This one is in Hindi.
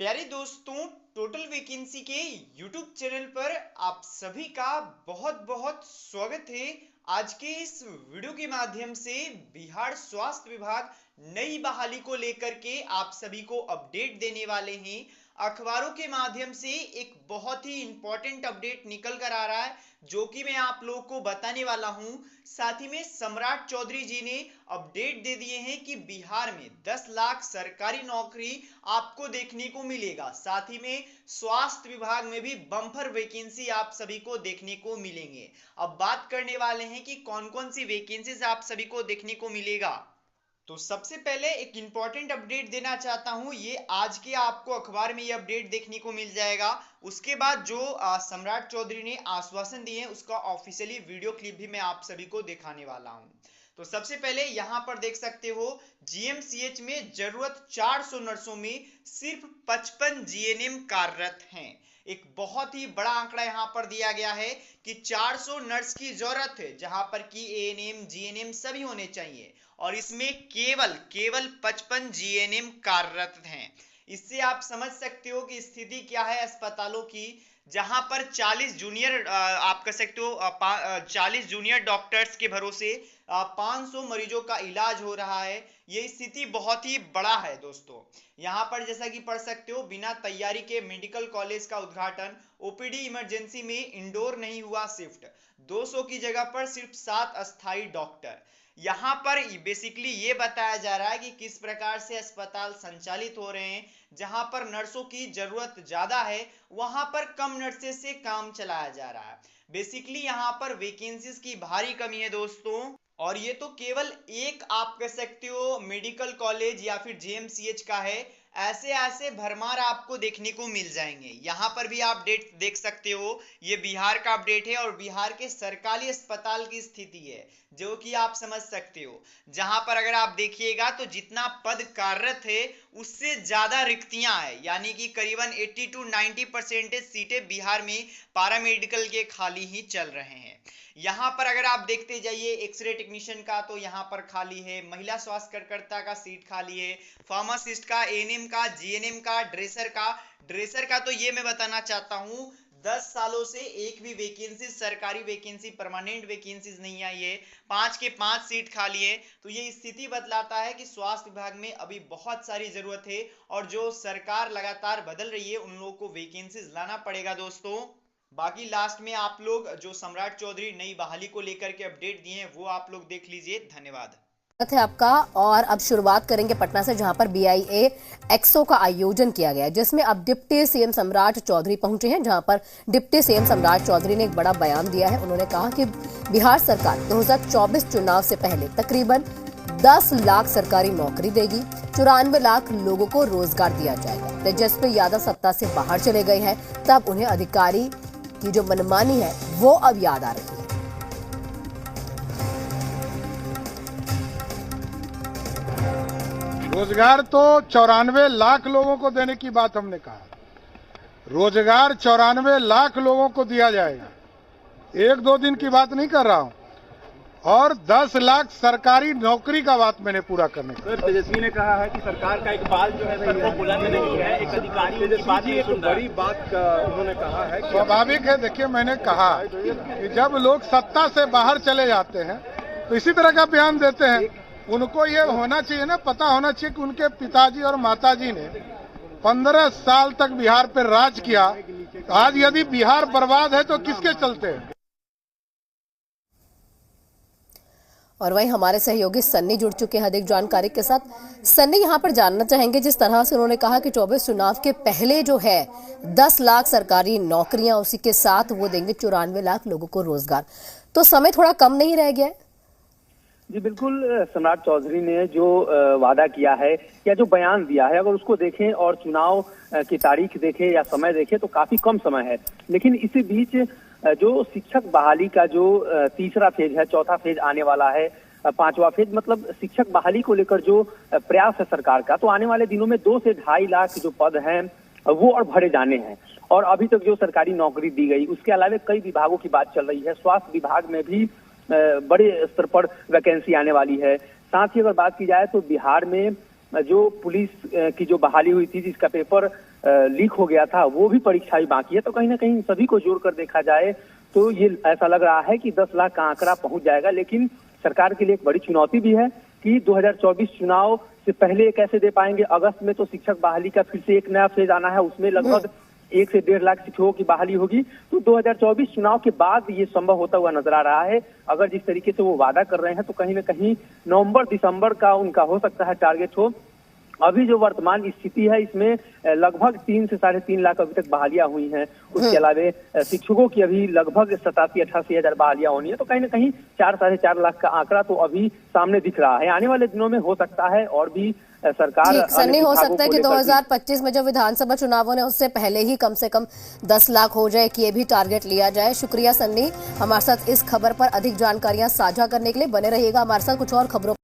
प्यारे दोस्तों, टोटल वैकेंसी के यूट्यूब चैनल पर आप सभी का बहुत बहुत स्वागत है। आज के इस वीडियो के माध्यम से बिहार स्वास्थ्य विभाग नई बहाली को लेकर के आप सभी को अपडेट देने वाले हैं। अखबारों के माध्यम से एक बहुत ही इंपॉर्टेंट अपडेट निकल कर आ रहा है जो कि मैं आप लोगों को बताने वाला हूं। साथ ही में सम्राट चौधरी जी ने अपडेट दे दिए हैं कि बिहार में 10 लाख सरकारी नौकरी आपको देखने को मिलेगा। साथ ही में स्वास्थ्य विभाग में भी बम्पर वैकेंसी आप सभी को देखने को मिलेंगे। अब बात करने वाले हैं कि कौन कौन सी वैकेंसीज आप सभी को देखने को मिलेगा। तो सबसे पहले एक इंपॉर्टेंट अपडेट देना चाहता हूं, ये आज के आपको अखबार में ये अपडेट देखने को मिल जाएगा। उसके बाद जो सम्राट चौधरी ने आश्वासन दिए हैं उसका ऑफिशियली वीडियो क्लिप भी मैं आप सभी को दिखाने वाला हूं। तो सबसे पहले यहां पर देख सकते हो जीएमसीएच में जरूरत 400 नर्सों में सिर्फ 55 जीएनएम कार्यरत हैं। एक बहुत ही बड़ा आंकड़ा यहां पर दिया गया है कि 400 नर्स की जरूरत है, जहां पर कि एएनएम जीएनएम सभी होने चाहिए और इसमें केवल 55 जीएनएम कार्यरत हैं। इससे आप समझ सकते हो कि स्थिति क्या है अस्पतालों की, जहां पर 40 जूनियर आप कह सकते हो 40 जूनियर डॉक्टर्स के भरोसे 500 मरीजों का इलाज हो रहा है। ये स्थिति बहुत ही बड़ा है दोस्तों। यहाँ पर जैसा कि पढ़ सकते हो, बिना तैयारी के मेडिकल कॉलेज का उद्घाटन, ओपीडी इमरजेंसी में इंडोर नहीं हुआ शिफ्ट, 200 की जगह पर सिर्फ 7 अस्थायी डॉक्टर। यहाँ पर बेसिकली ये बताया जा रहा है कि किस प्रकार से अस्पताल संचालित हो रहे हैं। जहां पर नर्सों की जरूरत ज्यादा है वहां पर कम नर्सें से काम चलाया जा रहा है। बेसिकली यहाँ पर वैकेंसीज की भारी कमी है दोस्तों। और ये तो केवल एक आप कह सकते हो मेडिकल कॉलेज या फिर जीएमसीएच का है, ऐसे ऐसे भरमार आपको देखने को मिल जाएंगे। यहाँ पर भी आप अपडेट देख सकते हो, ये बिहार का अपडेट है और बिहार के सरकारी अस्पताल की स्थिति है जो कि आप समझ सकते हो। जहां पर अगर आप देखिएगा तो जितना पद कार्यरत है उससे ज्यादा रिक्तियां हैं, यानी कि करीबन 80 to 90% सीटें बिहार में पैरामेडिकल के खाली ही चल रहे हैं। यहाँ पर अगर आप देखते जाइए एक्सरे टेक्नीशियन का तो यहाँ पर खाली है, महिला स्वास्थ्य कार्यकर्ता का सीट खाली है, फार्मासिस्ट का, एएनएम का, जीएनएम का, ड्रेसर का तो ये मैं बताना चाहता हूँ 10 सालों से एक भी वैकेंसी, सरकारी वैकेंसी, परमानेंट वैकेंसीज नहीं आई है। 5 के 5 सीट खाली है। तो ये स्थिति बतलाता है कि स्वास्थ्य विभाग में अभी बहुत सारी जरूरत है और जो सरकार लगातार बदल रही है उन लोगों को वैकेंसीज लाना पड़ेगा दोस्तों। बाकी लास्ट में आप लोग जो सम्राट चौधरी नई बहाली को लेकर के अपडेट दिए हैं वो आप लोग देख लीजिए। धन्यवाद है आपका। और अब शुरुआत करेंगे पटना से, जहां पर बीआईए एक्सो का आयोजन किया गया, जिसमें अब डिप्टी सीएम सम्राट चौधरी पहुंचे हैं। जहां पर डिप्टी सीएम सम्राट चौधरी ने एक बड़ा बयान दिया है। उन्होंने कहा कि बिहार सरकार 2024 चुनाव से पहले तकरीबन 10 लाख सरकारी नौकरी देगी, 94 लाख लोगों को रोजगार दिया जाएगा। तेजस्वी यादव सत्ता से बाहर चले गए हैं, तब उन्हें अधिकारी की जो मनमानी है वो अब याद आ रही है। रोजगार तो 94 लाख लोगों को देने की बात हमने कहा। रोजगार 94 लाख लोगों को दिया जाएगा, 1-2 दिन की बात नहीं कर रहा हूं। और 10 लाख सरकारी नौकरी का बात मैंने पूरा करने का। सर, तेजस्वी ने कहा है कि सरकार का एक बाल जो है सर वो बुलंद नहीं है, एक अधिकारी उनकी बात नहीं सुन रहा है। बड़ी बात उन्होंने कहा है। स्वाभाविक है, देखिए मैंने कहा कि जब लोग सत्ता से बाहर चले जाते हैं तो इसी तरह का बयान देते हैं। उनको ये होना चाहिए ना, पता होना चाहिए कि उनके पिताजी और माताजी ने 15 साल तक बिहार पर राज किया। आज यदि बिहार बर्बाद है तो किसके चलते है। और वहीं हमारे सहयोगी सन्नी जुड़ चुके हैं अधिक जानकारी के साथ। सन्नी, यहाँ पर जानना चाहेंगे, जिस तरह से उन्होंने कहा कि 24 चुनाव के पहले जो है 10 लाख सरकारी नौकरियां, उसी के साथ वो देंगे 94 लाख लोगों को रोजगार, तो समय थोड़ा कम नहीं रह गया है? जी बिल्कुल, सम्राट चौधरी ने जो वादा किया है या जो बयान दिया है, अगर उसको देखें और चुनाव की तारीख देखें या समय देखें तो काफी कम समय है। लेकिन इसी बीच जो शिक्षक बहाली का जो तीसरा फेज है, चौथा फेज आने वाला है, 5वां फेज, मतलब शिक्षक बहाली को लेकर जो प्रयास है सरकार का, तो आने वाले दिनों में 2 से 2.5 लाख जो पद हैं वो और भरे जाने हैं। और अभी तक जो सरकारी नौकरी दी गई, उसके अलावा कई विभागों की बात चल रही है। स्वास्थ्य विभाग में भी बड़े स्तर पर वैकेंसी आने वाली है। साथ ही अगर बात की जाए तो बिहार में जो पुलिस की जो बहाली हुई थी, जिसका पेपर लीक हो गया था वो भी परीक्षा ही बाकी है। तो कहीं ना कहीं सभी को जोड़कर देखा जाए तो ये ऐसा लग रहा है कि 10 लाख का आंकड़ा पहुंच जाएगा। लेकिन सरकार के लिए एक बड़ी चुनौती भी है कि 2024 चुनाव से पहले कैसे दे पाएंगे। अगस्त में तो शिक्षक बहाली का फिर से एक नया फेज आना है, उसमें लगभग 1 से 1.5 लाख शिक्षकों की बहाली होगी। तो 2024 चुनाव के बाद ये संभव होता हुआ नजर आ रहा है। अगर जिस तरीके से वो वादा कर रहे हैं तो कहीं ना कहीं नवंबर दिसंबर का उनका हो सकता है टारगेट हो। अभी जो वर्तमान स्थिति है इसमें लगभग 3 से 3.5 लाख अभी तक बहालियां हुई हैं। उसके अलावा शिक्षकों की अभी लगभग 87-88 हजार बहालियां होनी है। तो कहीं ना कहीं 4 से 4.5 लाख का आंकड़ा तो अभी सामने दिख रहा है। आने वाले दिनों में हो सकता है और भी सरकार सन्नी, हो सकता है कि 2025 में जो विधानसभा चुनाव है उससे पहले ही कम से कम 10 लाख हो जाए कि ये भी टारगेट लिया जाए। शुक्रिया सन्नी, हमारे साथ इस खबर पर अधिक जानकारियां साझा करने के लिए। बने रहिएगा हमारे साथ कुछ और खबरों